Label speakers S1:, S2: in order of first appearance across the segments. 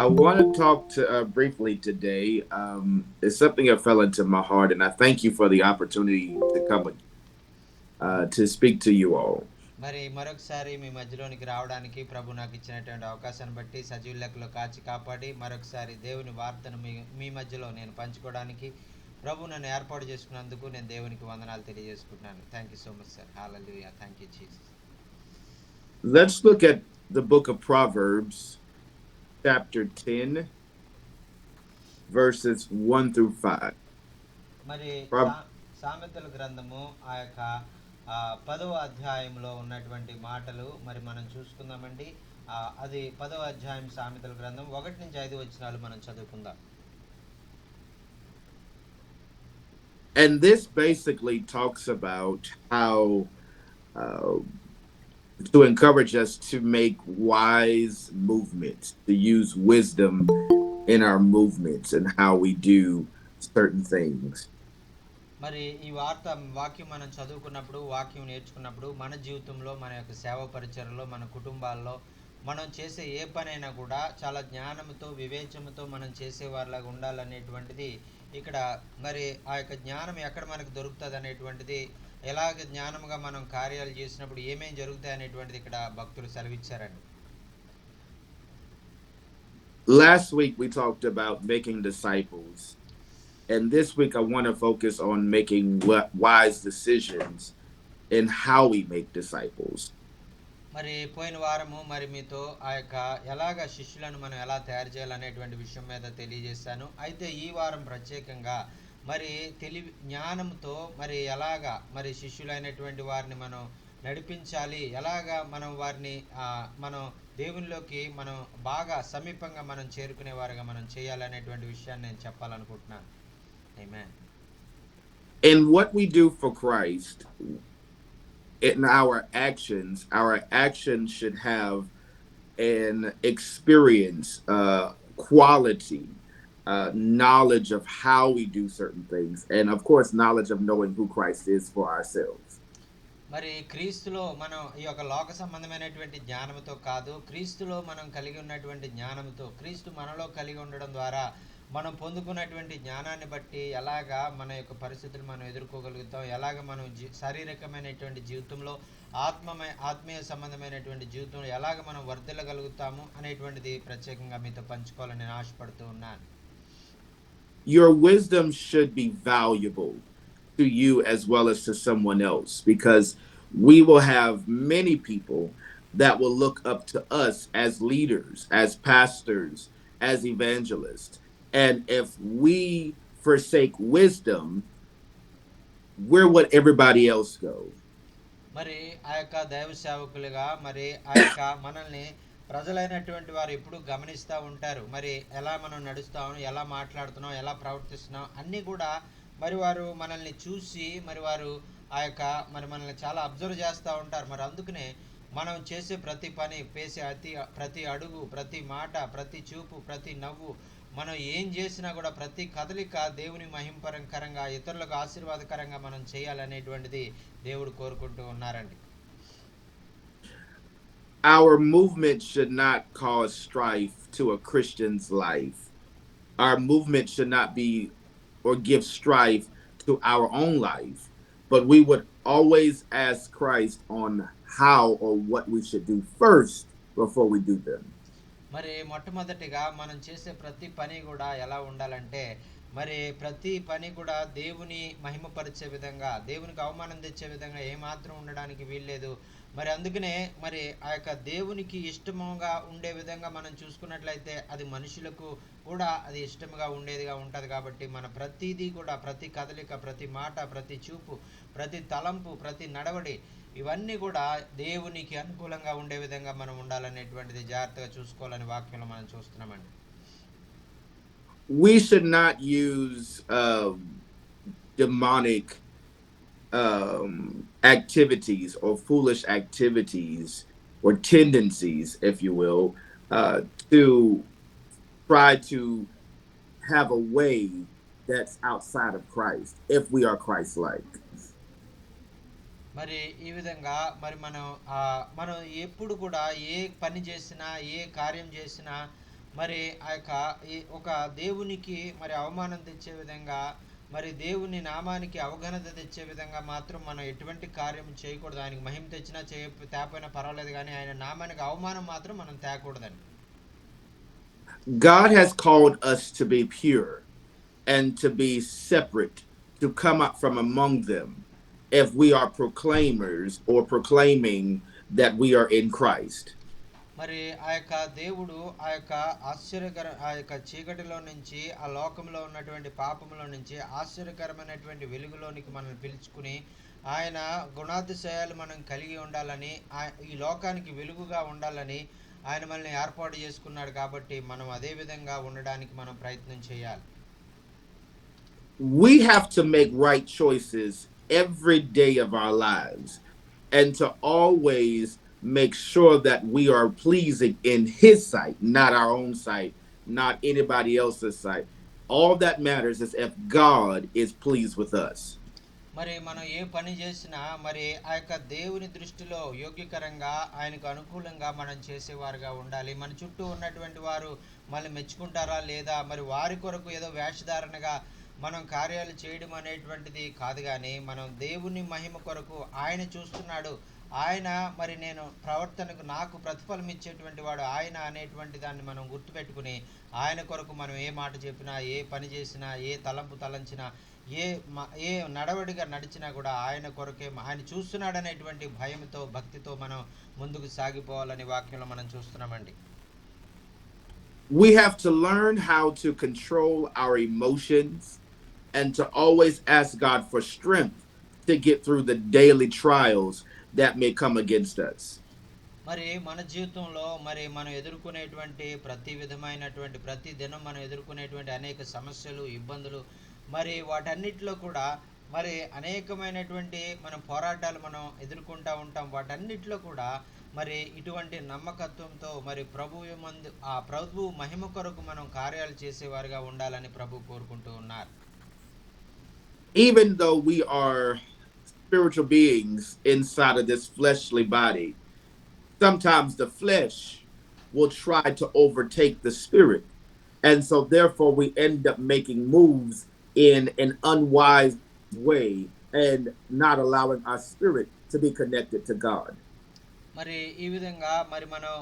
S1: I want to talk to briefly today. It's something that fell into my heart, and I thank you for the opportunity to come to speak to you all.
S2: మరి మరొకసారి మీ మధ్యలోనికి రావడానికి ప్రభు నాకు ఇచ్చినటువంటి అవకాశాన్ని బట్టి సజీవ లెక్కలో కాచి కాపాడి మరొకసారి దేవుని వార్తను మీ మధ్యలో నేను పంచుకోవడానికి ప్రభు నన్ను ఏర్పాటు చేసుకున్నందుకు నేను దేవునికి వందనాలు తెలియజేసుకుంటున్నాను. Thank you so much sir. Hallelujah. Thank you Jesus.
S1: Let's look at the book of Proverbs, chapter 10, verses 1 through 5.
S2: మరి
S1: Pro-
S2: సామెతల గ్రంథము ఆ యొక్క 10వ అధ్యాయంలో ఉన్నటువంటి మాటలు మరి మనం చూసుకుందామండి. అది 10వ అధ్యాయం సామెతల గ్రంథం 1-5 వచనాలు మనం చదువుకుందాం.
S1: and this basically talks about how uh, to encourage us to make wise movements, to use wisdom in our movements and how we do certain things.
S2: మరి ఈ వాక్యం మనం చదువుకున్నప్పుడు, వాక్యం నేర్చుకున్నప్పుడు మన జీవితంలో, మన యొక్క సేవ పరిచర్యలో, మన కుటుంబాల్లో మనం చేసే ఏ పనైనా కూడా చాలా జ్ఞానంతో వివేచనతో మనం చేసేవారిలాగా ఉండాలనేటువంటిది ఇక్కడ. మరి ఆ యొక్క జ్ఞానం ఎక్కడ మనకు దొరుకుతుంది అనేటువంటిది, ఎలాగ జ్ఞానంగా మనం కార్యాలు చేసినప్పుడు ఏమేం జరుగుతాయి అనేటువంటిది ఇక్కడ భక్తులు సెలవిచ్చారండి.
S1: Last week we talked about making disciples, and this week I want to focus on making wise decisions in how we make disciples.
S2: మరి పోయిన వారము మరి మీతో ఆ యొక్క ఎలాగ శిష్యులను మనం ఎలా తయారు చేయాలనేటువంటి విషయం మీద తెలియజేశాను. అయితే ఈ వారం ప్రత్యేకంగా మరి జ్ఞానంతో మరి ఎలాగా మరి శిష్యులైనటువంటి వారిని మనం నడిపించాలి, ఎలాగా మనం వారిని మనం దేవునిలోకి మనం బాగా సమీపంగా మనం చేరుకునే వారిగా మనం చేయాలనేటువంటి విషయాన్ని నేను చెప్పాలనుకుంటున్నాను. ఆమేన్.
S1: In what we do for Christ, in our actions should have an experience, quality, knowledge of how we do certain things, and of course, knowledge of knowing who Christ is for ourselves.
S2: మరి క్రీస్తులో మనం ఈ యొక్క లోక సంబంధమైనటువంటి జ్ఞానంతో కాదు, క్రీస్తులో మనం కలిగి ఉన్నటువంటి జ్ఞానంతో, క్రీస్తు మనలో కలిగి ఉండడం ద్వారా మనం పొందుకున్నటువంటి జ్ఞానాన్ని బట్టి ఎలాగా మన యొక్క పరిస్థితులు మనం ఎదుర్కోగలుగుతాం, ఎలాగ మనం శారీరకమైనటువంటి జీవితంలో ఆత్మీయ సంబంధమైనటువంటి జీవితంలో ఎలాగ మనం వర్ధిల్లగలుగుతాము అనేటువంటిది ప్రత్యేకంగా మీతో పంచుకోవాలని నేను ఆశపడుతూ ఉన్నాను.
S1: Your wisdom should be valuable to you as well as to someone else, because we will have many people that will look up to us as leaders, as pastors, as evangelists. And if we forsake wisdom, we're what everybody else goes.
S2: మరి ఆ యొక్క దైవ సేవకులుగా మరి ఆ యొక్క మనల్ని ప్రజలైనటువంటి వారు ఎప్పుడు గమనిస్తూ ఉంటారు. మరి ఎలా మనం నడుస్తాం, ఎలా మాట్లాడుతున్నాం, ఎలా ప్రవర్తిస్తున్నాం అన్నీ కూడా మరి వారు మనల్ని చూసి మరి వారు ఆ యొక్క మరి మనల్ని చాలా అబ్జర్వ్ చేస్తూ ఉంటారు. మరి అందుకనే మనం చేసే ప్రతి పని, ప్రతి అడుగు, ప్రతి మాట, ప్రతి చూపు, ప్రతి నవ్వు, మనం ఏం చేసినా కూడా ప్రతి కదలిక దేవుని మహింపరంకరంగా, ఇతరులకు ఆశీర్వాదకరంగా మనం చేయాలనేటువంటిది దేవుడు కోరుకుంటూ ఉన్నారండి.
S1: Our movement should not cause strife to a Christian's life. Our movement should not be or give strife to our own life, but we would always ask Christ on how or what we should do first before we do them.
S2: మరి మొట్టమొదటిగా మనం చేసే ప్రతి పని కూడా ఎలా ఉండాలంటే, మరి ప్రతి పని కూడా దేవుని మహిమపరిచే విధంగా, దేవునికి అవమానం తెచ్చే విధంగా ఏమాత్రం ఉండడానికి వీల్లేదు. మరి అందుకనే మరి ఆ యొక్క దేవునికి ఇష్టముగా ఉండే విధంగా మనం చూసుకున్నట్లయితే అది మనుషులకు కూడా అది ఇష్టముగా ఉండేదిగా ఉంటుంది. కాబట్టి మన ప్రతిదీ కూడా, ప్రతి కదలిక, ప్రతి మాట, ప్రతి చూపు, ప్రతి తలంపు, ప్రతి నడవడి ఇవన్నీ కూడా దేవునికి అనుకూలంగా ఉండే విధంగా మనం ఉండాలనేటువంటిది జాగ్రత్తగా చూసుకోవాలని వాక్యంలో మనం చూస్తున్నామండి.
S1: We should not use demonic activities or foolish activities or tendencies, if you will, uh, to try to have a way that's outside of Christ if we are Christ like.
S2: మరి ఈ విధంగా మనం మనం ఎప్పుడు కూడా ఏ పని చేసినా, ఏ కార్యం చేసినా మరి ఆ యొక్క ఒక దేవునికి మరి అవమానం తెచ్చే విధంగా, మరి దేవుని నామానికి అవఘనత తెచ్చే విధంగా మాత్రం మనం ఎటువంటి కార్యం చేయకూడదు. ఆయనకి మహిమ తెచ్చినా తేపోయినా పర్వాలేదు కానీ ఆయన నామానికి అవమానం మాత్రం మనం తేకూడదండి.
S1: God has called us to be pure and to be separate, to come out from among them if we are proclaimers or proclaiming that we are in Christ.
S2: మరి ఆ యొక్క దేవుడు ఆ యొక్క చీకటిలో నుంచి, ఆ లోకంలో ఉన్నటువంటి పాపంలో నుంచి ఆశ్చర్యకరమైనటువంటి వెలుగులోనికి మనల్ని పిలుచుకుని, ఆయన గుణాతిశయాలు మనం కలిగి ఉండాలని, ఈ లోకానికి వెలుగుగా ఉండాలని ఆయన మనల్ని ఏర్పాటు చేసుకున్నాడు. కాబట్టి మనం అదే విధంగా ఉండడానికి మనం ప్రయత్నం చేయాలి.
S1: We have to make right choices every day of our lives and to always make sure that we are pleasing in His sight, not our own sight, not anybody else's sight. All that matters is if God is pleased with us.
S2: మరి మనం ఏ పని చేసినా మరి ఆ యొక్క దేవుని దృష్టిలో యోగ్యకరంగా, ఆయనకు అనుకూలంగా మనం చేసేవారుగా ఉండాలి. మన చుట్టూ ఉన్నటువంటి వారు మళ్ళీ మెచ్చుకుంటారా లేదా, మరి వారి కొరకు ఏదో వేషధారణగా మనం కార్యాలు చేయడం అనేటువంటిది కాదు. కానీ మనం దేవుని మహిమ కొరకు ఆయన చూస్తున్నాడు, ఆయన మరి నేను ప్రవర్తనకు నాకు ప్రతిఫలం ఇచ్చేటువంటి వాడు ఆయన అనేటువంటి దాన్ని మనం గుర్తుపెట్టుకుని, ఆయన కొరకు మనం ఏ మాట చెప్పినా, ఏ పని చేసినా, ఏ తలంపు తలంచినా, ఏ ఏ నడవడిగా నడిచినా కూడా ఆయన కొరకే, ఆయన చూస్తున్నాడనేటువంటి భయంతో భక్తితో మనం ముందుకు సాగిపోవాలని వాక్యంలో మనం చూస్తున్నామండి.
S1: We have to learn how to control our emotions and to always ask God for strength to get through the daily trials that may come against us.
S2: మరి మన జీవితంలో మరి మనం ఎదుర్కొనేటువంటి ప్రతి విధమైనటువంటి ప్రతి దినం మనం ఎదుర్కొనేటువంటి అనేక సమస్యలు, ఇబ్బందులు, మరి వాటన్నిటిలో కూడా మరి అనేకమైనటువంటి మన పోరాటాలు మనం ఎదుర్కొంటూ ఉంటాం. వాటన్నిటిలో కూడా మరి ఇటువంటి నమ్మకత్వంతో మరి ప్రభువు మహిమ కొరకు మనం కార్యాలు చేసేవారుగా ఉండాలని ప్రభు కోరుకుంటూ ఉన్నారు.
S1: Even though we are spiritual beings inside of this fleshly body, sometimes the flesh will try to overtake the spirit. And so, therefore, we end up making moves in an unwise way and not allowing our spirit to be connected to God.
S2: మరి ఈ విధంగా మరి మనం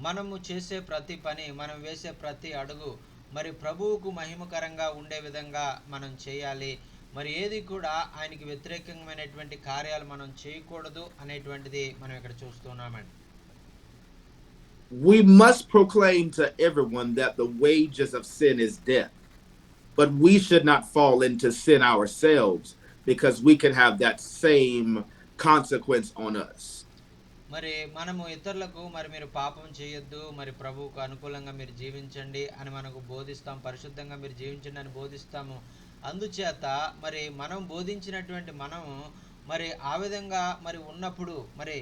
S2: మనము చేసే ప్రతి పని, మనం వేసే ప్రతి అడుగు మరి ప్రభువుకు మహిమకరంగా ఉండే విధంగా మనం చేయాలి. మరి ఏది కూడా ఆయనకి వ్యతిరేకమైనటువంటి కార్యాలు మనం చేయకూడదు అనేటువంటిది మనం ఇక్కడ చూస్తున్నామండి.
S1: We must proclaim to everyone that the wages of sin is death, but we should not fall into sin ourselves because we can have that same consequence on us.
S2: మరి మనము ఇతరులకు మరి మీరు పాపం చేయొద్దు, మరి ప్రభువుకు అనుకూలంగా మీరు జీవించండి అని మనకు బోధిస్తాం, పరిశుద్ధంగా మీరు జీవించండి అని బోధిస్తాము. అందుచేత మరి మనం బోధించినటువంటి మనము మరి ఆ విధంగా మరి ఉన్నప్పుడు మరి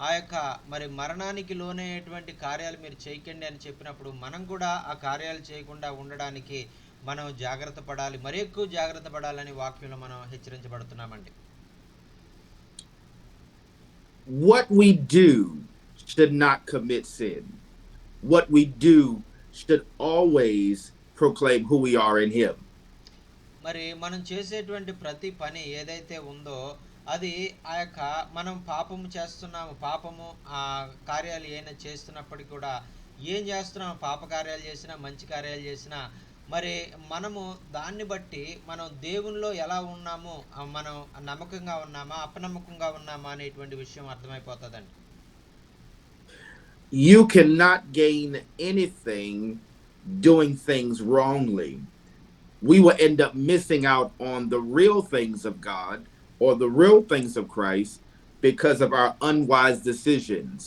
S2: ఆ యొక్క మరి మరణానికి లోనయ్యేటువంటి కార్యాలు మీరు చేయకండి అని చెప్పినప్పుడు మనం కూడా ఆ కార్యాలు చేయకుండా ఉండడానికి మనం జాగ్రత్త పడాలి, మరి ఎక్కువ జాగ్రత్త పడాలని వాక్యంలో మనం హెచ్చరించబడుతున్నామండి.
S1: What we do should not commit sin. What we do should always proclaim who we are in Him.
S2: మరి మనం చేసేటువంటి ప్రతి పని ఏదైతే ఉందో అది ఆ యొక్క మనం పాపము చేస్తున్నాము, పాపము ఆ కార్యాలు ఏమైనా చేస్తున్నప్పటికీ కూడా, ఏం చేస్తున్నాము, పాప కార్యాలు చేసినా మంచి కార్యాలు చేసినా మరి మనము దాన్ని బట్టి మనం దేవునిలో ఎలా ఉన్నాము, మనం నమ్మకంగా ఉన్నామా అపనమ్మకంగా ఉన్నామా అనేటువంటి విషయం అర్థమైపోతుందండి.
S1: You cannot gain anything doing things wrongly. We will end up missing out on the real things of God or the real things of Christ because of our unwise decisions.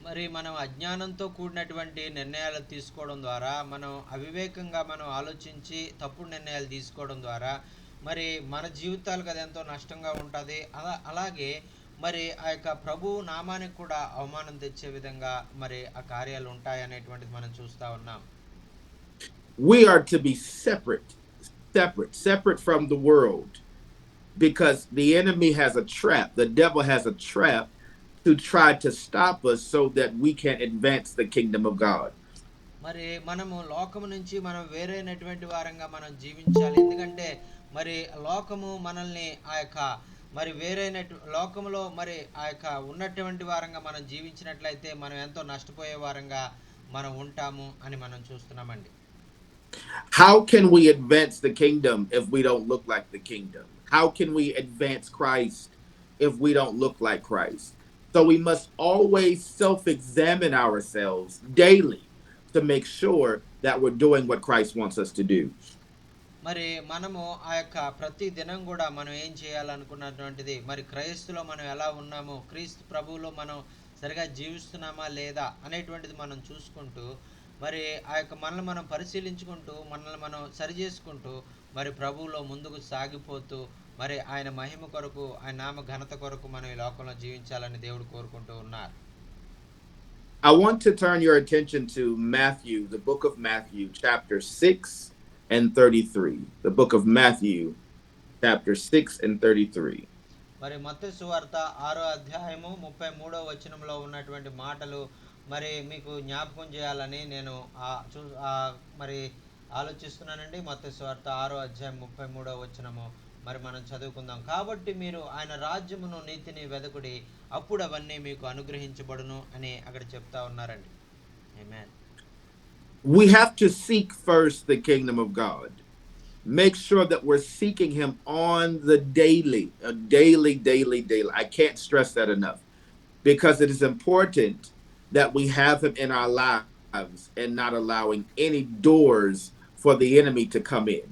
S2: మరి మనం అజ్ఞానంతో కూడినటువంటి నిర్ణయాలు తీసుకోవడం ద్వారా, మనం అవివేకంగా మనం ఆలోచించి తప్పుడు నిర్ణయాలు తీసుకోవడం ద్వారా మరి మన జీవితాలకు అది ఎంతో నష్టంగా ఉంటుంది. అలాగే మరి ఆ యొక్క ప్రభు నామానికి కూడా అవమానం తెచ్చే విధంగా మరి ఆ కార్యాలు ఉంటాయి అనేటువంటిది మనం చూస్తూ ఉన్నాం.
S1: We are to be separate from the world, because the enemy has a trap, the devil has a trap to try to stop us so that we can advance the kingdom of God.
S2: మరి మనము లోకము నుంచి మనం వేరైనటువంటి వారంగా మనం జీవించాలి. ఎందుకంటే మరి లోకము మనల్ని ఆ యొక్క మరి లోకములో మరి ఆ యొక్క ఉన్నటువంటి వారంగా మనం జీవించినట్లయితే మనం ఎంతో నష్టపోయే వారంగా మనం ఉంటాము అని మనం చూస్తున్నామండి.
S1: How can we advance the kingdom if we don't look like the kingdom? How can we advance Christ if we don't look like Christ? So we must always self examine ourselves daily to make sure that we're doing what Christ wants us to do.
S2: మరి మనము ఆ యొక్క ప్రతి దినం కూడా మనం ఏం చేయాలనుకున్నటువంటిది మరి క్రైస్తులో మనం ఎలా ఉన్నాము, క్రీస్తు ప్రభువులో మనం సరిగా జీవిస్తున్నామా లేదా అనేటువంటిది మనం చూసుకుంటూ మరి ఆ యొక్క మనల్ని మనం పరిశీలించుకుంటూ మనల్ని మనం సరి చేసుకుంటూ మరి ప్రభువులో ముందుకు సాగిపోతూ మరి ఆయన మహిమ కొరకు ఆయన నామ ఘనత కొరకు మనం ఈ లోకంలో జీవించాలని దేవుడు కోరుకుంటూ ఉన్నారు.
S1: I want to turn your attention to Matthew, the book of Matthew, chapter 6 and 33. The book of Matthew, chapter 6 and 33.
S2: మరి మత్తయి సువార్త 6వ అధ్యాయము 33వ వచనంలో ఉన్నటువంటి మాటలు మరి మీకు జ్ఞాపకం చేయాలని నేను మరి ఆలోచిస్తున్నానండి. మత్తయి సువార్త 6వ అధ్యాయం 33వ వచనము మరి మనం చదువుకుందాం. కాబట్టి మీరు ఆయన రాజ్యమును నీతిని వెదకుడి, అప్పుడు అవన్నీ మీకు అనుగ్రహించబడును అని అక్కడ చెప్తా ఉన్నారండి. ఆమేన్.
S1: We have to seek first the kingdom of God. Make sure that we're seeking him on the daily, daily. I can't stress that enough because it is important that we have him in our lives and not allowing any doors for the enemy to come in.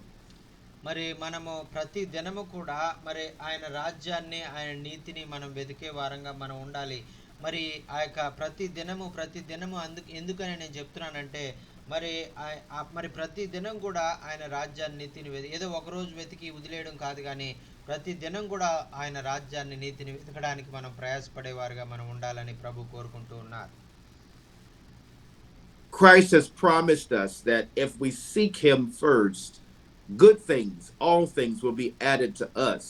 S2: మరి మనము ప్రతి దినము కూడా మరి ఆయన రాజ్యాన్ని ఆయన నీతిని మనం వెతికే వారంగా మనం ఉండాలి. మరి ఆ యొక్క ప్రతి దినము ఎందుకని నేను చెప్తున్నానంటే మరి మరి ప్రతి దినం కూడా ఆయన రాజ్యాన్ని నీతిని ఏదో ఒకరోజు వెతికి వదిలేయడం కాదు, కానీ ప్రతి దినం కూడా ఆయన రాజ్యాన్ని నీతిని వెతకడానికి మనం ప్రయాసపడేవారుగా మనం ఉండాలని ప్రభు కోరుకుంటూ ఉన్నారు.
S1: Christ has promised us that if we seek him first, good things, all things will be added to us.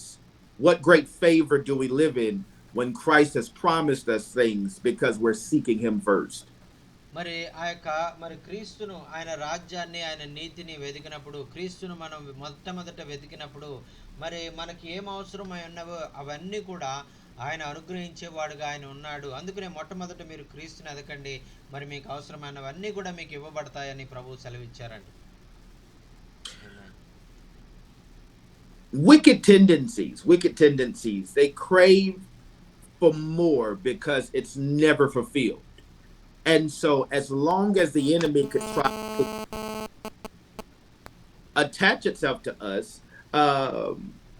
S1: What great favor do we live in when Christ has promised us things because we're seeking him first.
S2: మరి ఆ యొక్క మరి క్రీస్తును ఆయన రాజ్యాన్ని ఆయన నీతిని వెతికినప్పుడు, క్రీస్తును మనం మొట్టమొదట వెతికినప్పుడు మరి మనకి ఏం అవసరమై ఉన్నవో అవన్నీ కూడా ఆయన అనుగ్రహించేవాడుగా ఆయన ఉన్నాడు. అందుకనే మొట్టమొదట మీరు క్రీస్తుని ఎదకండి, మరి మీకు అవసరమైనవన్నీ కూడా మీకు ఇవ్వబడతాయని ప్రభువు సెలవిచ్చారండి.
S1: Wicked tendencies, they crave for more because it's never fulfilled. And so as long as the enemy could try to attach itself to us,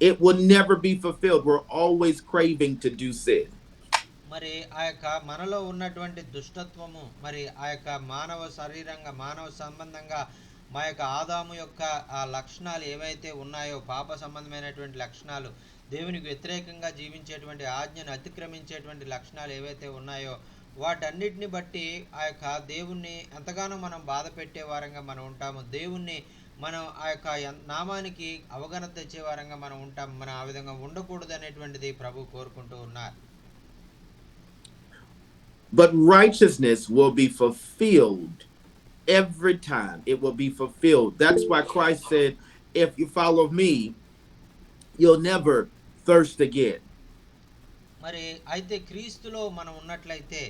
S1: it will never be fulfilled. We're always craving to do sin.
S2: మరి ఆ యొక్క మనలో ఉన్నటువంటి దుష్టత్వము మరి ఆ యొక్క మానవ సంబంధంగా మా యొక్క ఆదాము యొక్క ఆ లక్షణాలు ఏవైతే ఉన్నాయో, పాప సంబంధమైనటువంటి లక్షణాలు, దేవునికి వ్యతిరేకంగా జీవించేటువంటి ఆజ్ఞను అతిక్రమించేటువంటి లక్షణాలు ఏవైతే ఉన్నాయో వాటన్నిటిని బట్టి ఆ యొక్క దేవుణ్ణి ఎంతగానో మనం బాధ పెట్టే వారంగా మనం ఉంటాము. దేవుణ్ణి మనం ఆ యొక్క నామానికి అవగాహన తెచ్చే వారంగా మనం ఉంటాము. మనం ఆ విధంగా ఉండకూడదు అనేటువంటిది ప్రభు కోరుకుంటూ ఉన్నారు.
S1: But righteousness will be fulfilled every time. It will be fulfilled. That's why Christ said, if you follow me, you'll never thirst again.
S2: మరి అయితే క్రీస్తులో మనం ఉన్నట్లయితే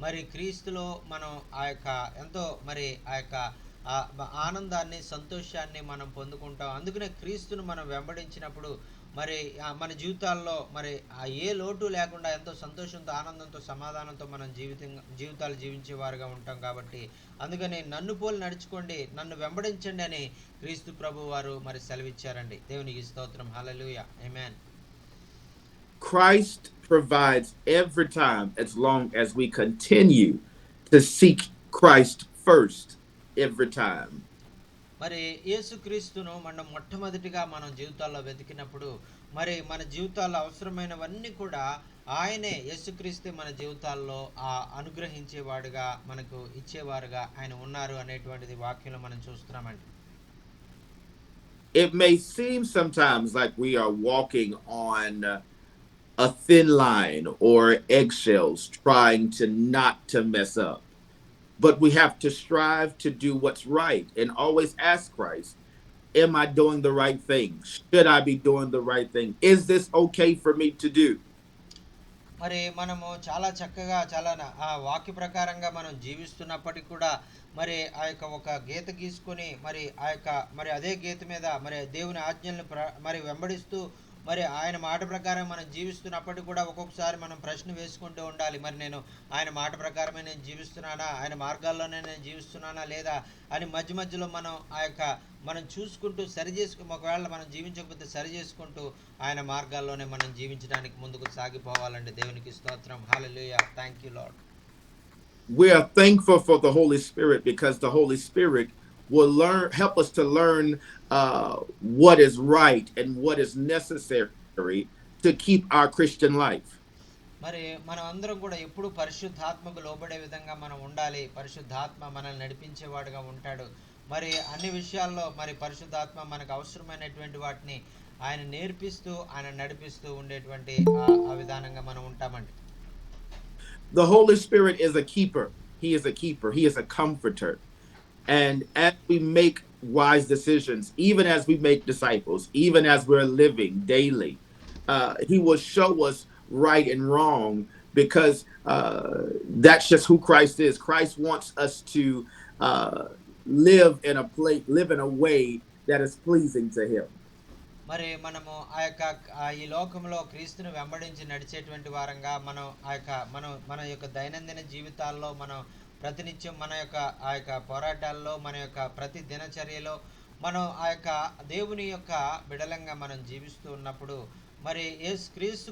S2: మరి క్రీస్తులో మనం ఆ యొక్క ఎంతో మరి ఆ యొక్క ఆనందాన్ని సంతోషాన్ని మనం పొందుకుంటాం. అందుకనే క్రీస్తును మనం వెంబడించినప్పుడు మరి మన జీవితాల్లో మరి ఏ లోటు లేకుండా ఎంతో సంతోషంతో ఆనందంతో సమాధానంతో మనం జీవితాలు జీవించేవారుగా ఉంటాం. కాబట్టి అందుకని నన్ను పోలి నడుచుకోండి, నన్ను వెంబడించండి అని క్రీస్తు ప్రభు వారు మరి సెలవిచ్చారండి. దేవునికి స్తోత్రం. హల్లెలూయా. ఆమేన్.
S1: Christ provides every time as long as we continue to seek Christ first every time.
S2: మరి యేసుక్రీస్తును మనం మొట్టమొదటిగా మనం జీవితాల్లో వెతికినప్పుడు మరి మన జీవితాల్లో అవసరమైనవన్నీ కూడా ఆయనే, యేసుక్రీస్తే మన జీవితాల్లో అనుగ్రహించేవాడుగా మనకు ఇచ్చేవారుగా ఆయన ఉన్నారు అనేటువంటిది వాక్యంలో మనం చూస్తున్నామండి.
S1: It may seem sometimes like we are walking on a thin line or eggshells trying to not to mess up. but we have to strive to do what's right and always ask Christ, am I doing the right thing? Should I be doing the right thing? Is this okay for me to do?
S2: మరి మనము చాలా చక్కగా చాలా ఆ వాక్య ప్రకారంగా మనం జీవిస్తున్నప్పటికి కూడా మరి ఆ యొక్క ఒక గీత గీసుకొని మరి ఆ యొక్క మరి అదే గీత మీద మరి దేవుని ఆజ్ఞలను మరి వెంబడిస్తూ మరి ఆయన మాట ప్రకారం మనం జీవిస్తున్నప్పటికీ కూడా ఒక్కొక్కసారి మనం ప్రశ్న వేసుకుంటూ ఉండాలి. మరి నేను ఆయన మాట ప్రకారమే నేను జీవిస్తున్నానా, ఆయన మార్గాల్లోనే నేను జీవిస్తున్నానా లేదా అని మధ్య మధ్యలో మనం ఆ యొక్క మనం చూసుకుంటూ సరి చేసుకు ఒకవేళ మనం జీవించకపోతే సరి చేసుకుంటూ ఆయన మార్గాల్లోనే మనం జీవించడానికి ముందుకు సాగిపోవాలండి. దేవునికి స్తోత్రం. Hallelujah. Thank you lord.
S1: We are thankful for the Holy Spirit because the Holy Spirit will help us to learn what is right and what is necessary to keep our Christian life.
S2: మరి మనం అందరం కూడా ఎప్పుడు పరిశుద్ధాత్మకు లోబడే విధంగా మనం ఉండాలి. పరిశుద్ధాత్మ మనల్ని నడిపించేవాడుగా ఉంటాడు. మరి అన్ని విషయాల్లో మరి పరిశుద్ధాత్మ మనకు అవసరమైనటువంటి వాటిని ఆయన నేర్పిస్తూ ఆయన నడిపిస్తూ ఉండేటువంటి ఆ విధానంగా మనం ఉంటామండి.
S1: The Holy Spirit is a keeper. He is a keeper. He is a comforter. And as we make wise decisions, even as we make disciples, even as we're living daily, He will show us right and wrong because that's just who Christ is. Christ wants us to live in a way that is pleasing to Him.
S2: మరి మనము ఆ యొక్క ఈ లోకంలో క్రీస్తును వెంబడించి నడిచేటువంటి వారంగా మనం ఆ యొక్క మన యొక్క దైనందిన జీవితాల్లో మనం ప్రతినిత్యం మన యొక్క ఆ యొక్క పోరాటాల్లో మన యొక్క ప్రతి దినచర్యలో మనం ఆ యొక్క దేవుని యొక్క బిడలంగా మనం జీవిస్తూ ఉన్నప్పుడు మరి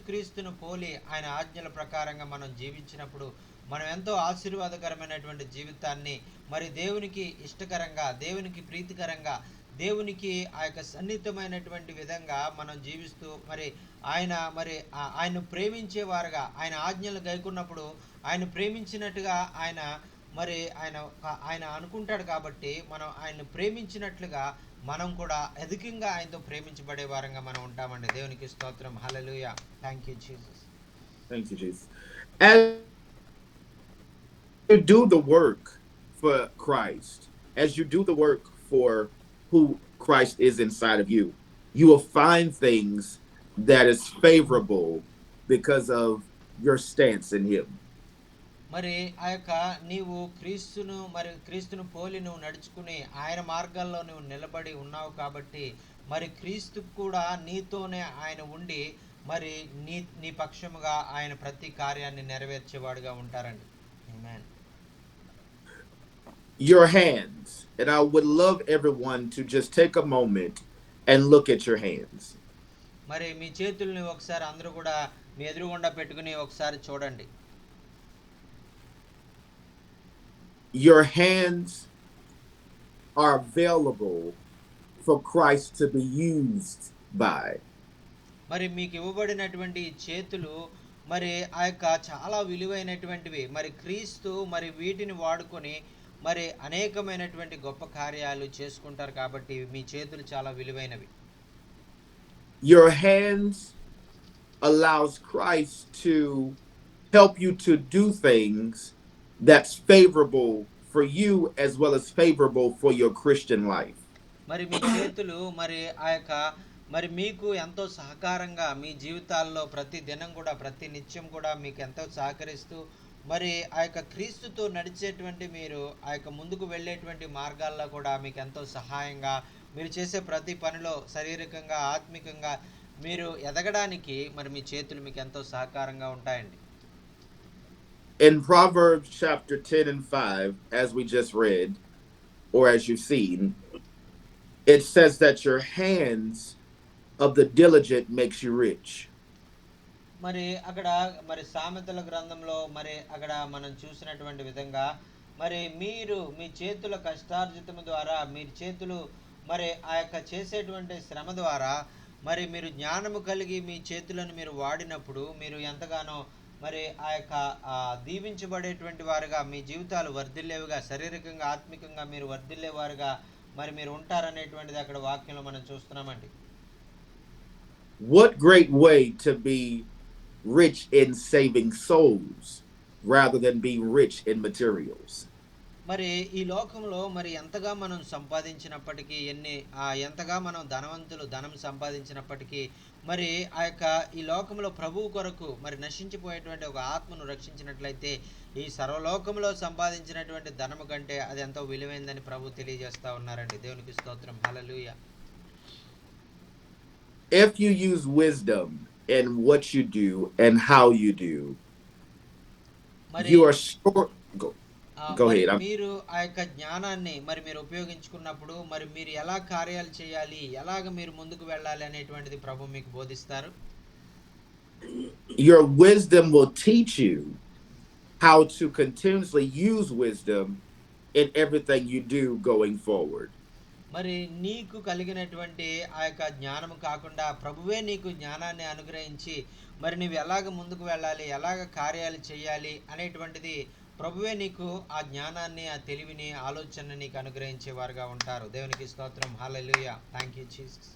S2: క్రీస్తును పోలి ఆయన ఆజ్ఞల ప్రకారంగా మనం జీవించినప్పుడు మనం ఎంతో ఆశీర్వాదకరమైనటువంటి జీవితాన్ని మరి దేవునికి ఇష్టకరంగా దేవునికి ప్రీతికరంగా దేవునికి ఆ యొక్క సన్నిహితమైనటువంటి విధంగా మనం జీవిస్తూ మరి ఆయన ప్రేమించేవారుగా ఆయన ఆజ్ఞలు గైకున్నప్పుడు ఆయన ప్రేమించినట్టుగా ఆయన మరి ఆయన అనుకుంటాడు కాబట్టి మనం ఆయన్ని ప్రేమించినట్లుగా మనం కూడా అధికంగా ఆయనతో ప్రేమించబడే వారంగా మనం ఉంటామండి. దేవునికి స్తోత్రం. Hallelujah. Thank you Jesus.
S1: Thank you, Jesus. As you do the work for Christ, as you do the work for who Christ is inside of you, you will find things that is favorable because of your stance in Him.
S2: మరి ఆ యొక్క నీవు క్రీస్తును పోలి నువ్వు నడుచుకుని ఆయన మార్గాల్లో నువ్వు నిలబడి ఉన్నావు కాబట్టి మరి క్రీస్తు కూడా నీతోనే ఆయన ఉండి మరి నీ పక్షముగా ఆయన ప్రతి కార్యాన్ని నెరవేర్చేవాడుగా ఉంటారండి. ఆమేన్.
S1: Your hands, and I would love everyone to just take a moment and look at your hands.
S2: మరి మీ చేతుల్ని ఒకసారి అందరూ కూడా మీ ఎదురుగుండా పెట్టుకుని ఒకసారి చూడండి.
S1: Your hands are available for Christ to be used by.
S2: మరి మీకు ఇవ్వబడినటువంటి చేతులు మరి ఆ యొక్క చాలా విలువైనటువంటివి. మరి క్రీస్తు మరి వీటిని వాడుకొని మరి అనేకమైనటువంటి గొప్ప కార్యాలు చేసుకుంటారు కాబట్టి మీ చేతులు చాలా విలువైనవి.
S1: Your hands allows Christ to help you to do things that's favorable for you as well as favorable for your Christian life.
S2: మరి మీ చేతులు మరి ఆ యొక్క మరి మీకు ఎంతో సహకారంగా మీ జీవితాల్లో ప్రతి దినం కూడా ప్రతి నిత్యం కూడా మీకు ఎంతో సహకరిస్తూ మరి ఆ యొక్క క్రీస్తుతో నడిచేటువంటి మీరు ఆ యొక్క ముందుకు వెళ్ళేటువంటి మార్గాల్లో కూడా మీకు ఎంతో సహాయంగా మీరు చేసే ప్రతి పనిలో శారీరకంగా ఆత్మికంగా మీరు ఎదగడానికి మరి మీ చేతులు మీకు ఎంతో సహకారంగా ఉంటాయండి.
S1: In Proverbs chapter 10 and 5, as we just read, or as you've seen, it says that your hands of the diligent makes you rich.
S2: మరి అక్కడ మరి సామెతల గ్రంథంలో మరి అక్కడ మనం చూసినటువంటి విధంగా మరి మీరు మీ చేతుల కష్టార్జితము ద్వారా మీరు చేతులు మరి ఆ యొక్క చేసేటువంటి శ్రమ ద్వారా మరి మీరు జ్ఞానము కలిగి మీ చేతులను మీరు వాడినప్పుడు మీరు ఎంతగానో మరి ఆ యొక్క దీవించబడేటువంటి వారుగా మీ జీవితాలు వర్ధిల్లేవిగా శారీరకంగా ఆత్మికంగా మీరు వర్ధిల్లేవారుగా మరి మీరు ఉంటారనేటువంటిది అక్కడ వాక్యంలో మనం చూస్తున్నామండి.
S1: What great way to be rich in saving souls rather than being rich in materials.
S2: మరి ఈ లోకంలో మరి ఎంతగా మనం సంపాదించినప్పటికీ ఎంతగా మనం ధనం సంపాదించినప్పటికీ మరి ఆ యొక్క ఈ లోకంలో ప్రభువు కొరకు మరి నశించిపోయేటువంటి ఒక ఆత్మను రక్షించినట్లయితే ఈ సర్వలోకంలో సంపాదించినటువంటి ధనము కంటే అది ఎంతో విలువైందని ప్రభు తెలియజేస్తా ఉన్నారండి. దేవునికి స్తోత్రం. హల్లెలూయా.
S1: If you use wisdom in what you do and how you do,
S2: మరి
S1: you are sure. Go, go
S2: మరి
S1: ahead.
S2: మీరు ఆ యొక్క జ్ఞానాన్ని మరి మీరు ఉపయోగించుకున్నప్పుడు మరి మీరు ఎలా కార్యాలు చేయాలి, ఎలాగ మీరు ముందుకు వెళ్ళాలి అనేటువంటిది ప్రభు మీకు బోధిస్తారు.
S1: Your wisdom will teach you how to continuously use wisdom in everything you do going forward.
S2: మరి నీకు కలిగినటువంటి ఆ యొక్క జ్ఞానము కాకుండా ప్రభువే నీకు జ్ఞానాన్ని అనుగ్రహించి మరి నువ్వు ఎలాగ ముందుకు వెళ్ళాలి, ఎలాగ కార్యాలు చేయాలి అనేటువంటిది ప్రభువే నీకు ఆ జ్ఞానాన్ని, ఆ తెలివిని, ఆలోచనని నీకు అనుగ్రహించేవారుగా ఉంటారు. దేవునికి స్తోత్రం. Hallelujah. Thank you Jesus.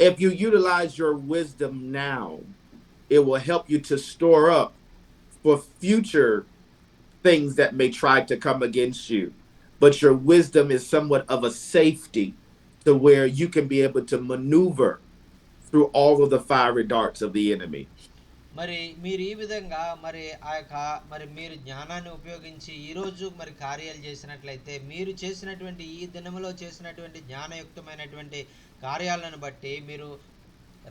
S1: If you utilize your wisdom now, it will help you to store up for future things that may try to come against you. But your wisdom is somewhat of a safety to where you can be able to maneuver through all of the fiery darts of the enemy.
S2: మరి మీరు ఈ విధంగా మరి ఆ యొక్క మరి మీరు జ్ఞానాన్ని ఉపయోగించి ఈరోజు మరి కార్యాలు చేసినట్లయితే మీరు చేసినటువంటి ఈ దినములో చేసినటువంటి జ్ఞానయుక్తమైనటువంటి కార్యాలను బట్టి మీరు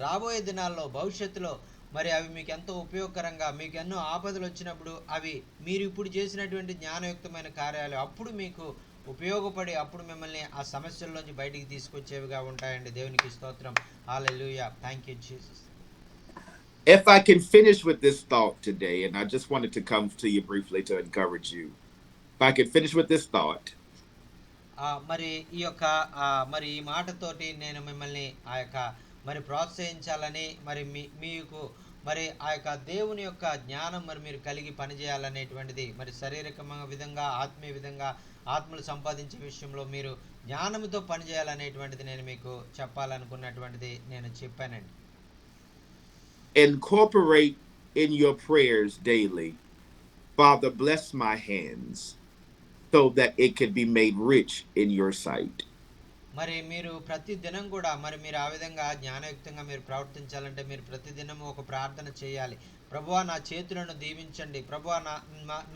S2: రాబోయే దినాల్లో భవిష్యత్తులో మరి అవి మీకు ఎంతో ఉపయోగకరంగా, మీకు ఎన్నో ఆపదలు వచ్చినప్పుడు అవి మీరు ఇప్పుడు చేసినటువంటి జ్ఞానయుక్తమైన కార్యాలు అప్పుడు మీకు ఉపయోగపడి అప్పుడు మిమ్మల్ని ఆ సమస్యల్లోంచి బయటికి తీసుకొచ్చేవిగా ఉంటాయండి. దేవునికి స్తోత్రం. Hallelujah. Thank you Jesus.
S1: If I can finish with this thought today, and I just wanted to come to you briefly to encourage you. If I can finish with this thought,
S2: మరి ఈ యొక్క మరి ఈ మాటతోటి నేను మిమ్మల్ని ఆ యొక్క మరి ప్రోత్సహించాలని మరి మీకు మరి ఆ యొక్క దేవుని యొక్క జ్ఞానం మరి మీరు కలిగి పనిచేయాలనేటువంటిది మరి శారీరక విధంగా, ఆత్మీయ విధంగా, ఆత్మలు సంపాదించే విషయంలో మీరు జ్ఞానంతో పనిచేయాలనేటువంటిది నేను మీకు చెప్పాలనుకున్నటువంటిది నేను చెప్పానండి.
S1: incorporate in your prayers daily, Father, bless my hands so that it can be made rich in your sight.
S2: మరి మీరు ప్రతి దినం కూడా మరి మీరు ఆ విధంగా జ్ఞానయుక్తంగా మీరు ప్రవర్తించాలంటే మీరు ప్రతి దినము ఒక ప్రార్థన చేయాలి. ప్రభువా నా చేతులను దీవించండి, ప్రభువా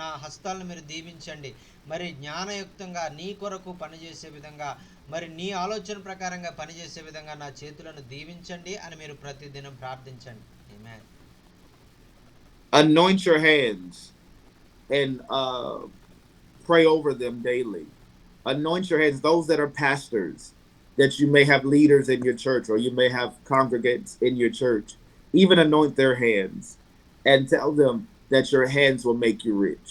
S2: నా హస్తాలను మీరు దీవించండి, మరి జ్ఞానయుక్తంగా నీ కొరకు పనిచేసే విధంగా మరి నీ ఆలోచన ప్రకారంగా పనిచేసే విధంగా నా చేతులను దీవించండి అని మీరు ప్రతి దినం ప్రార్థించండి. ఆమేన్.
S1: Anoint your hands and pray over them daily. Anoint your hands, those that are pastors, that you may have leaders in your church or you may have congregants in your church. Even anoint their hands and tell them that your hands will make you rich.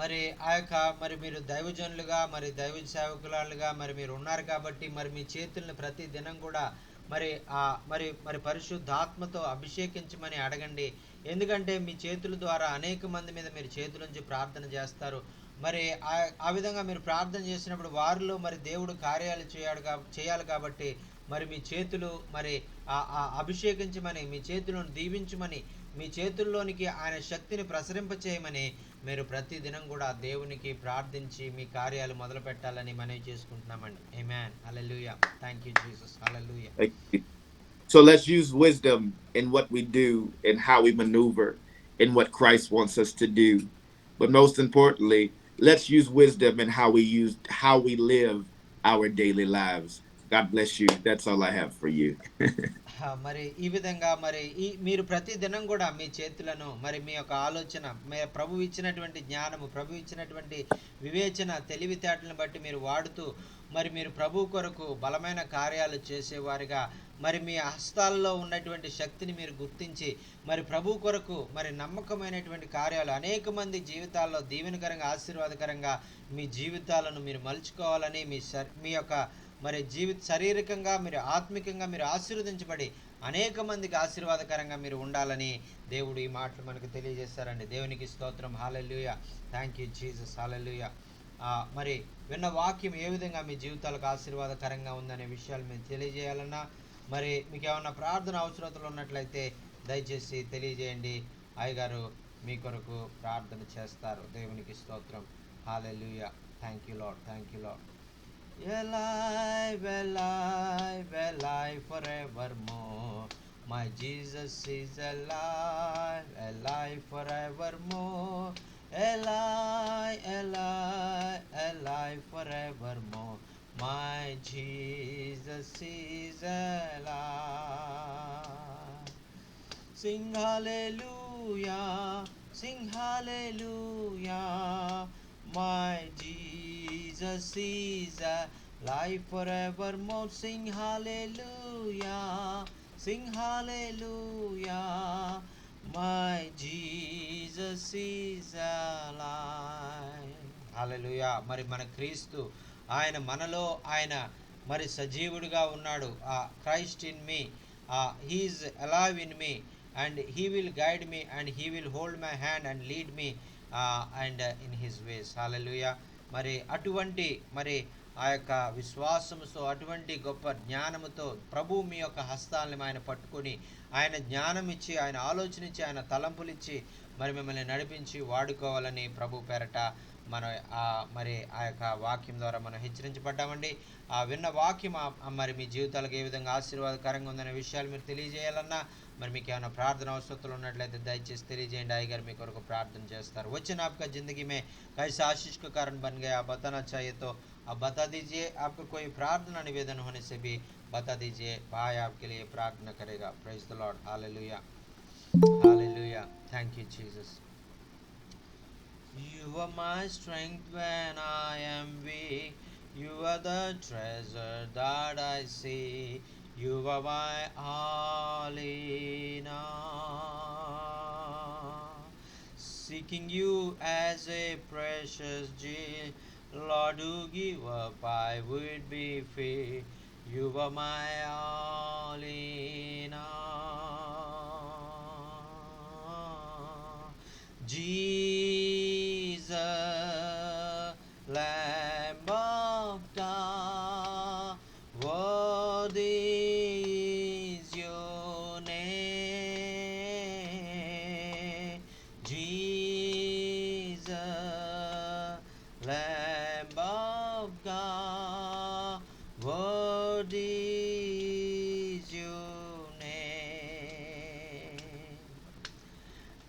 S2: మరి ఆ యొక్క మరి మీరు దైవజనులుగా మరి దైవ సేవకులుగా మరి మీరు ఉన్నారు కాబట్టి మరి మీ చేతుల్ని ప్రతి దినం కూడా మరి మరి మరి పరిశుద్ధాత్మతో అభిషేకించమని అడగండి. ఎందుకంటే మీ చేతుల ద్వారా అనేక మంది మీద మీరు చేతులుంచి ప్రార్థన చేస్తారు. మరి ఆ విధంగా మీరు ప్రార్థన చేసినప్పుడు వారిలో మరి దేవుడు కార్యాలు చేయాలి కాబట్టి మరి మీ చేతులు మరి అభిషేకించమని, మీ చేతులను దీవించమని, మీ చేతుల్లోనికి ఆయన శక్తిని ప్రసరింపచేయమని మీరు ప్రతి దినం కూడా దేవునికి ప్రార్థించి మీ కార్యాలు మొదలు పెట్టాలని మనవి చేసుకుంటున్నామండి. Amen. Hallelujah. Thank you Jesus. Hallelujah.
S1: So let's use wisdom in what we do and how we maneuver in what Christ wants us to do. But most importantly, let's use wisdom in how we live our daily lives. God bless you. That's all I have for you.
S2: మరి ఈ విధంగా మరి మీరు ప్రతి దినం కూడా మీ చేతులను మరి మీ యొక్క ఆలోచన ప్రభు ఇచ్చినటువంటి జ్ఞానము, ప్రభు ఇచ్చినటువంటి వివేచన, తెలివితేటలను బట్టి మీరు వాడుతూ మరి మీరు ప్రభు కొరకు బలమైన కార్యాలు చేసేవారిగా మరి మీ హస్తాల్లో ఉన్నటువంటి శక్తిని మీరు గుర్తించి మరి ప్రభు కొరకు మరి నమ్మకమైనటువంటి కార్యాలు అనేక మంది జీవితాల్లో దీవెనకరంగా, ఆశీర్వాదకరంగా మీ జీవితాలను మీరు మలుచుకోవాలని మీ యొక్క మరి శారీరకంగా మీరు ఆత్మికంగా మీరు ఆశీర్వదించబడి అనేక మందికి ఆశీర్వాదకరంగా మీరు ఉండాలని దేవుడు ఈ మాటలు మనకు తెలియజేస్తారండి. దేవునికి స్తోత్రం. Hallelujah. Thank you Jesus. Hallelujah. మరి విన్న వాక్యం ఏ విధంగా మీ జీవితాలకు ఆశీర్వాదకరంగా ఉందనే విషయాలు మీరు తెలియజేయాలన్నా మరి మీకు ఏమన్నా ప్రార్థన అవసరతలు ఉన్నట్లయితే దయచేసి తెలియజేయండి. అయ్యగారు మీ కొరకు ప్రార్థన చేస్తారు. దేవునికి స్తోత్రం. హల్లెలూయా. Thank you, Lord. Thank you, Lord. Alive, alive, alive forevermore. My Jesus is alive, alive forevermore. Alive, alive, alive forevermore. My Jesus is alive. Sing hallelujah, sing hallelujah. My Jesus is alive forevermore. Sing hallelujah, sing hallelujah. My Jesus is alive. హల్లెలూయా. మరి మన క్రీస్తు ఆయన మనలో ఆయన మరి సజీవుడిగా ఉన్నాడు. Christ in me, he is alive in me, and he will guide me, and he will hold my hand and lead me and in his ways. Hallelujah. మరి అటువంటి మరి ఆ యొక్క విశ్వాసముతో, అటువంటి గొప్ప జ్ఞానముతో ప్రభు మీ యొక్క హస్తాలను ఆయన పట్టుకొని, ఆయన జ్ఞానం ఇచ్చి, ఆయన ఆలోచన ఇచ్చి, ఆయన తలంపులు ఇచ్చి మరి మిమ్మల్ని నడిపించి వాడుకోవాలని ప్రభు పేరట మనం మరి ఆ యొక్క వాక్యం ద్వారా మనం హెచ్చరించబడ్డామండి. ఆ విన్న వాక్యం మరి మీ జీవితాలకు ఏ విధంగా ఆశీర్వాదకరంగా ఉందనే విషయాలు మీరు తెలియజేయాలన్నా, మరి మీకు ఏమైనా ప్రార్థన అవసరతలు ఉన్నట్లయితే దయచేసి తెలియజేయండి. అయ్యగారు మీ కొరకు ప్రార్థన చేస్తారు. వచ్చిన आपका ज़िंदगी में कैसा आशीष का कारण बन गया आप बताना चाहिए तो आप बता दीजिए. आपको कोई प्रार्थना निवेदन होने से भी बता दीजिए. भाई आपके लिए प्रार्थना करेगा. Praise the Lord. Hallelujah, hallelujah. Thank you Jesus. You are my strength when I am weak. You are the treasure that I see. You are my all in all. Seeking you as a precious gem, Lord, to give up I would be free. You are my all in all. Jesus, Lamb of God, worthy is your name. Jesus, Lamb of God, worthy is your name.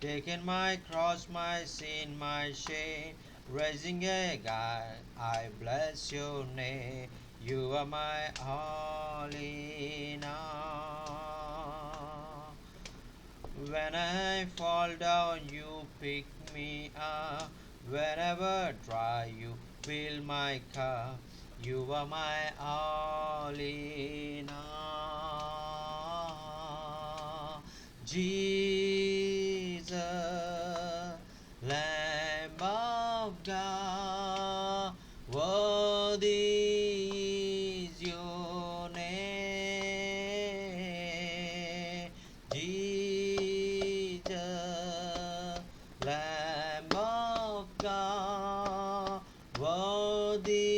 S2: Taken my cross, my sin, my shame, raising again, I bless your name. You are my all in all. When I fall down, you pick me up. Whenever dry, you fill my cup. You are my all in all. Jesus, Lamb of God, worthy is your name. Jesus, Lamb of God, worthy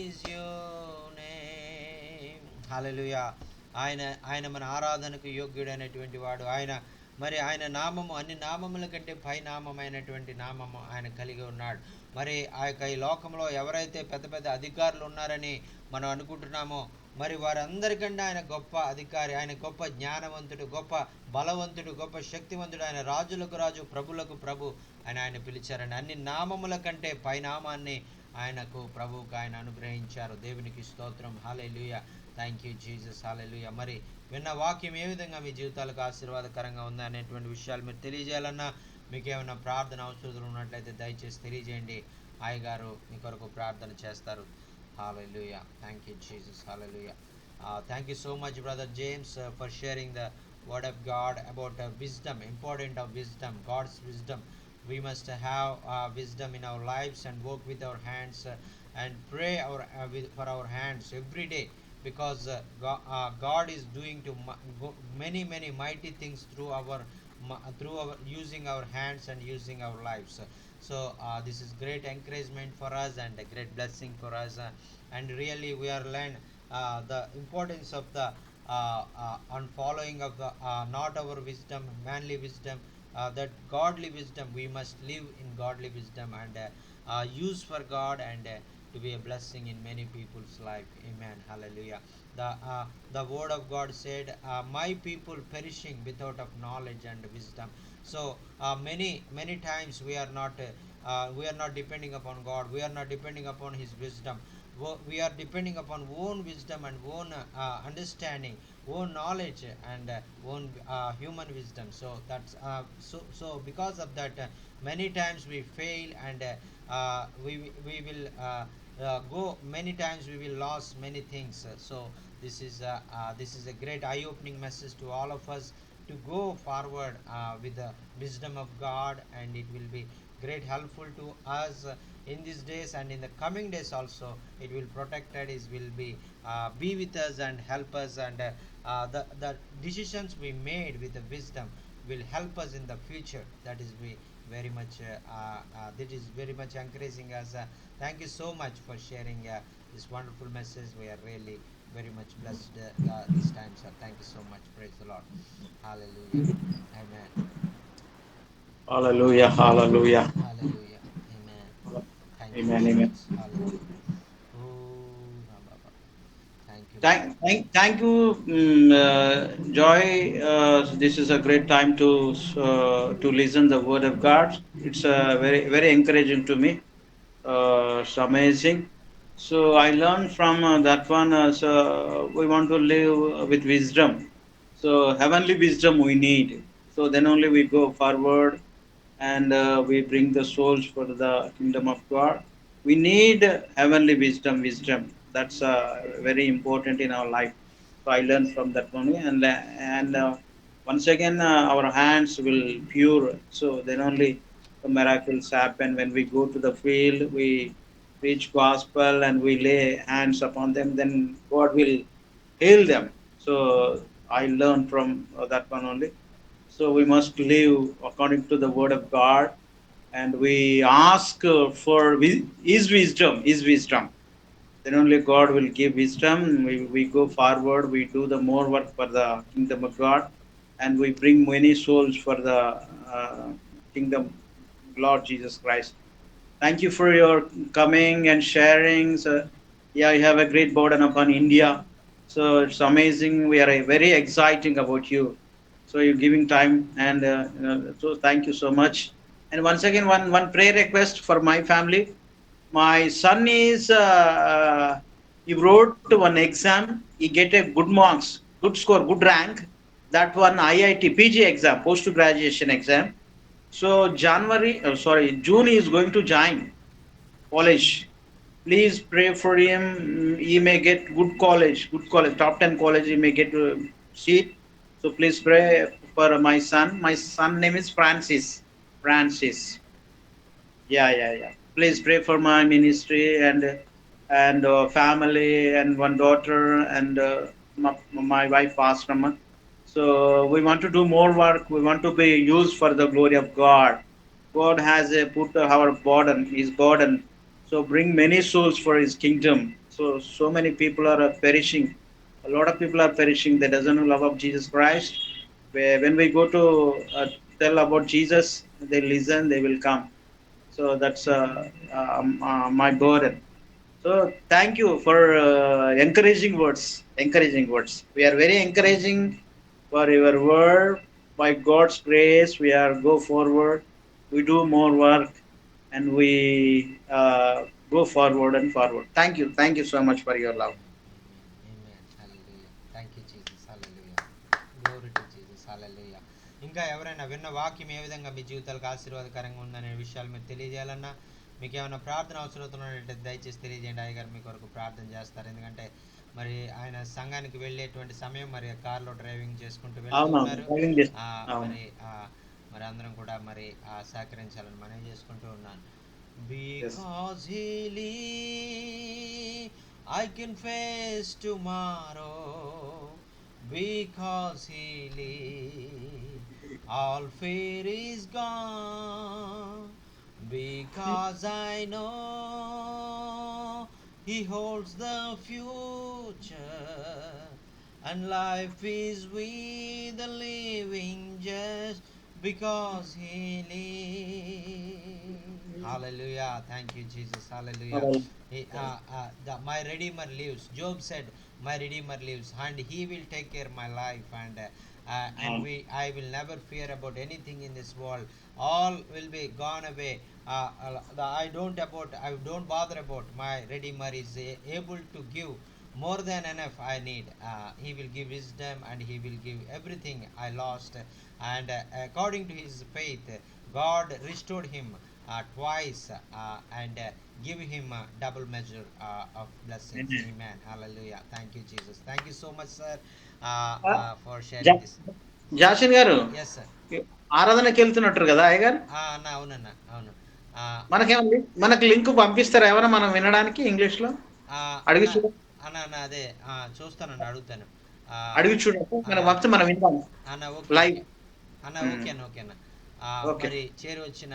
S2: is your name. Hallelujah. ఆయన మన ఆరాధనకు యోగ్యుడైనటువంటి వాడు. మరి ఆయన నామము అన్ని నామముల కంటే పై నామమైనటువంటి నామము ఆయన కలిగి ఉన్నాడు. మరి ఆ యొక్క ఈ లోకంలో ఎవరైతే పెద్ద పెద్ద అధికారులు ఉన్నారని మనం అనుకుంటున్నామో, మరి వారందరికంటే ఆయన గొప్ప అధికారి, ఆయన గొప్ప జ్ఞానవంతుడు, గొప్ప బలవంతుడు, గొప్ప శక్తివంతుడు, ఆయన రాజులకు రాజు, ప్రభులకు ప్రభు అని ఆయన పిలిచారని. అన్ని నామముల కంటే పై నామాన్ని ఆయనకు ప్రభువుకు ఆయన అనుగ్రహించారు. దేవునికి స్తోత్రం. Hallelujah. Thank you Jesus. Hallelujah. మరి విన్న వాక్యం ఏ విధంగా మీ జీవితాలకు ఆశీర్వాదకరంగా ఉందా అనేటువంటి విషయాలు మీరు తెలియజేయాలన్నా, మీకు ఏమైనా ప్రార్థన అవసరాలు ఉన్నట్లయితే దయచేసి తెలియజేయండి. అయ్యగారు మీ కొరకు ప్రార్థన చేస్తారు. Hallelujah. Thank you, Jesus. Hallelujah. Thank you so much, Brother James, for sharing the word of God about wisdom, important of wisdom, God's wisdom. We must have wisdom in our lives and work with our hands and pray for our hands every day, because God is doing many mighty things through our using our hands and using our lives. So this is great encouragement for us and a great blessing for us, and really we are learn the importance of the on following of the not our wisdom, manly wisdom, that godly wisdom. We must live in godly wisdom, and use for God, and to be a blessing in many people's life. Amen. Hallelujah. The word of God said, my people perishing without of knowledge and wisdom. So many times we are not depending upon God. We are not depending upon His wisdom. We are depending upon own wisdom and own understanding, own knowledge, and own human wisdom. So that's so because of that, many times we fail, and we will go many times, we will lose many things. So this is a great eye opening message to all of us, to go forward with the wisdom of God, and it will be great helpful to us in these days, and in the coming days also. It will protect us, it will be with us and help us, and the decisions we made with the wisdom will help us in the future. That is very much that is very much encouraging us. Thank you so much for sharing this wonderful message. We are really very much blessed this time, sir. Thank you so much. Praise the Lord. Hallelujah. Amen.
S3: Hallelujah, hallelujah.
S2: Hallelujah. Amen. Thank you,
S3: Amen, amen.
S2: Jesus. Hallelujah. Oh, Rabba. Thank you, Lord.
S3: Thank you, Joy. This is a great time to listen the word of God. It's very encouraging to me. It's amazing. So I learned from that one. So we want to live with wisdom. So heavenly wisdom we need. So then only we go forward, and we bring the souls for the kingdom of God. We need heavenly wisdom. Wisdom that's very important in our life. So I learned from that one, and once again our hands will pure. So then only the miracles happen. When we go to the field, we preach gospel and we lay hands upon them. Then God will heal them. So I learned from that one only. So we must live according to the word of God, and we ask for His wisdom. His wisdom. Then only God will give wisdom. We go forward. We do the more work for the kingdom of God, and we bring many souls for the kingdom, Lord Jesus Christ. Thank you for your coming and sharing. So, yeah, you have a great burden upon India. So it's amazing. We are very exciting about you. So you're giving time, and so thank you so much. And once again, one prayer request for my family. My son is he wrote one exam. He get a good marks, good score, good rank. That one IIT PG exam, post graduation exam. So June he is going to join college. Please pray for him. He may get good college, top 10 college. He may get seat. So please pray for my son. My son name is Francis. Francis. Yeah. Please pray for my ministry and family and one daughter and my wife Ashrama. So we want to do more work. We want to be used for the glory of God. God has put our burden, His burden. So bring many souls for His kingdom. So many people are perishing. A lot of people are perishing. They doesn't know love of Jesus Christ. When we go to tell about Jesus, they listen. They will come. So that's my burden. So thank you for encouraging words. Encouraging words. We are very encouraging for your word. By God's grace, we are go forward. We do more work, and we go forward and forward. Thank you. Thank you so much for your love.
S2: Amen. Amen. Amen. Hallelujah. Thank you, Jesus. Hallelujah. Glory to Jesus. Hallelujah. ఇంకా ఎవరైనా విన్న వాక్యం ఏ విధంగా మీ జీవితాలకు ఆశీర్వాదకరంగా ఉందనే విషయాలు మీరు తెలియజేయాలన్నా, మీకు ఏమైనా ప్రార్థన అవసరం ఉన్నట్లయితే దయచేసి తెలియజేయండి. అయ్యగారు మీ కొరకు ప్రార్థన చేస్తారు. ఎందుకంటే మరి ఆయన సంఘానికి వెళ్ళేటువంటి సమయం, మరి కార్లో డ్రైవింగ్ చేసుకుంటూ వెళ్తూ
S3: అవునవును
S2: ఉన్నారు.
S3: డ్రైవింగ్ చేస్తా.
S2: ఆ,
S3: అవును.
S2: మరి ఆ, మరి అందరం కూడా మరి సహకరించాలని మనం చేసుకుంటూ ఉన్నాను.
S3: Yes.
S2: Because He lives, I can face tomorrow. Because He lives, all fear is gone. Because I know He holds the future, and life is with the living just because He lives. Hallelujah. Thank you, Jesus. Hallelujah.
S3: Hallelujah.
S2: My Redeemer lives. Job said, "My Redeemer lives, and He will take care of my life, and I will never fear about anything in this world. All will be gone away. I don't bother about. My Redeemer is able to give more than enough I need. He will give wisdom, and He will give everything I lost. And according to His faith, God restored him twice and give him a double measure of blessings.
S3: Amen.
S2: Amen. Hallelujah. Thank you, Jesus. Thank you so much, sir,
S3: ఆ,
S2: for sharing
S3: జా-
S2: this.
S3: జాషన్ గారు
S2: Yes, sir.
S3: ఆరాధనకి వెళ్తున్నట్టు కదా అయ్యగారు.
S2: అన్న అవునన్న అవును. ఆ,
S3: మనకి లింక్ పంపిస్తారా ఏమైనా మనం వినడానికి ఇంగ్లీష్ లో?
S2: అన్న
S3: అడిగి చూడ
S2: అన్న అదే చూస్తానన్న అడుగుతాను. ఆ,
S3: అడిగి చూడకు
S2: ఆ,
S3: మన పంపితే మనం వింటాం
S2: అన్న ఓకే
S3: లైవ్.
S2: ఓకే అన్న ఓకే అన్న ఓకే అన్న
S3: ఓకే.
S2: మరి చేరి వచ్చిన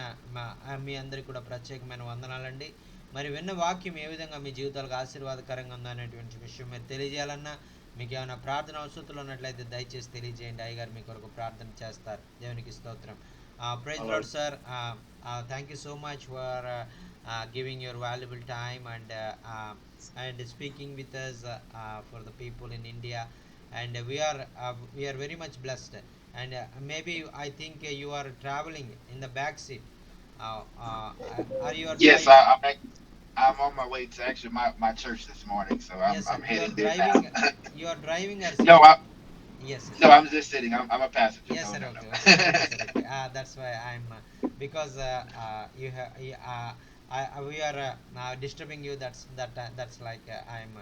S2: మీ అందరికి కూడా ప్రత్యేకమైన వందనాలండి. మరి విన్న వాక్యం ఏ విధంగా మీ జీవితాలకు ఆశీర్వాదకరంగా ఉందనేటువంటి విషయం మీరు తెలియజేయాలన్నా, మీకు ఏమైనా ప్రార్థన అవసరాలు ఉన్నట్లయితే దయచేసి తెలియజేయండి. అయ్యగారు మీ కొరకు ప్రార్థన చేస్తారు. దేవునికి స్తోత్రం. Praise Lord sir. Thank you so much for giving your valuable time and speaking with us for the people in India, and we are very much blessed. And maybe I think you are traveling in the back seat. Are you are
S4: Yes,
S2: driving?
S4: I'm on my way to actually my church this morning, so
S2: Yes, sir.
S4: I'm
S2: You are
S4: heading there now.
S2: driving. You are driving or
S4: No,
S2: sitting? Yes, sir.
S4: no, I'm just sitting. I'm a passenger.
S2: Yes,
S4: No,
S2: sir.
S4: no,
S2: Okay, okay. Thank you, sir.
S4: no.
S2: Okay. That's why I'm because you have we are disturbing you. That's like I'm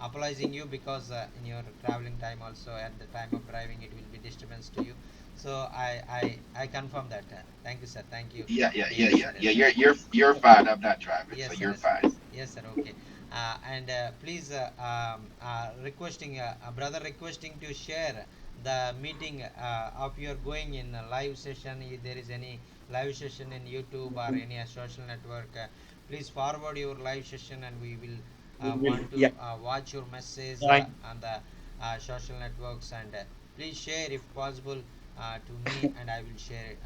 S2: apologizing you because in your traveling time also at the time of driving it will be disturbance to you. So I confirm that. Thank you, sir. Thank you.
S4: Yeah, yeah, yeah,
S2: Yes,
S4: yeah,
S2: sir.
S4: yeah.
S2: Yes, sir.
S4: You're fine. I'm not driving, so
S2: Yes, sir.
S4: you're
S2: Yes, sir.
S4: fine.
S2: Yes, sir. Okay. And please, requesting brother requesting to share the meeting of your going in a live session. If there is any live session in YouTube or any social network, please forward your live session, and we will want to
S3: Yeah.
S2: watch your message
S3: Join.
S2: on the social networks. And please share if possible to me, and I will share it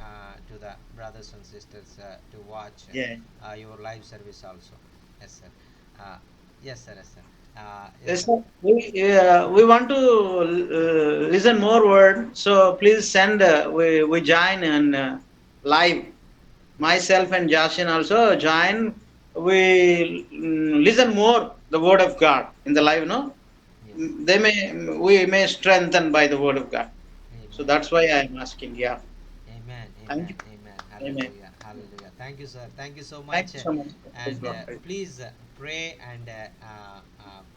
S2: to the brothers and sisters to watch
S3: Yeah.
S2: your live service also. Yes, sir. Uh, yes, sir. Yes, sir. Yes,
S3: Yes,
S2: sir.
S3: sir. We want to listen more word, so please send. We join and live. Myself and Jashin also join. We listen more the word of God in the live. No,
S2: Yes.
S3: we may strengthen by the word of God. So
S2: Amen.
S3: that's why I am asking. Yeah.
S2: Amen.
S3: Thank
S2: Amen.
S3: you.
S2: Amen.
S3: Amen.
S2: Hallelujah. Hallelujah. Thank you, sir. Thank you so
S3: Thank
S2: much.
S3: you so much. Praise
S2: And
S3: God.
S2: please pray and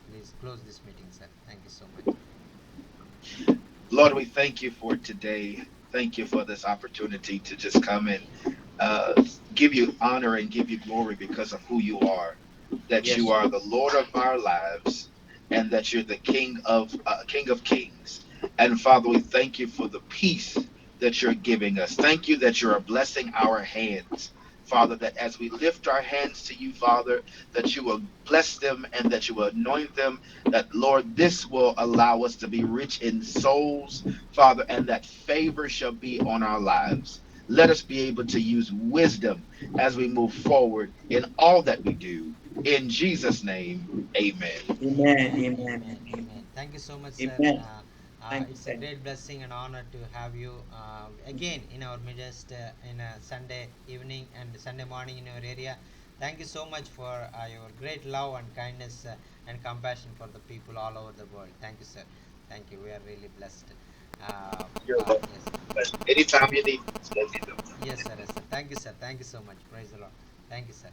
S2: please close this meeting, sir. Thank you so much.
S4: Lord, we thank you for today. Thank you for this opportunity to just come and uh, give you honor and give you glory because of who you are. That you
S3: Yes.
S4: are the Lord of our lives, and that you're the King of Kings. And Father, we thank you for the peace that you're giving us. Thank you that you're blessing our hands. Father, that as we lift our hands to you, Father, that you will bless them and that you will anoint them. That, Lord, this will allow us to be rich in souls, Father, and that favor shall be on our lives. Let us be able to use wisdom as we move forward in all that we do. In Jesus' name, amen.
S3: Amen.
S2: Amen.
S3: Amen.
S2: Amen.
S3: Amen.
S2: Amen. Thank you so much, sir.
S3: Amen. Thank you.
S2: It's a
S3: Thank you.
S2: great blessing and honor to have you again in our midst in a Sunday evening and Sunday morning in our area. Thank you so much for your great love and kindness and compassion for the people all over the world. Thank you, sir. Thank you. We are really blessed.
S4: You're welcome.
S2: Yes.
S4: Anytime you need, let me know.
S2: Yes, sir. Yes, sir. Thank you, sir. Thank you so much. Praise the Lord. Thank you, sir.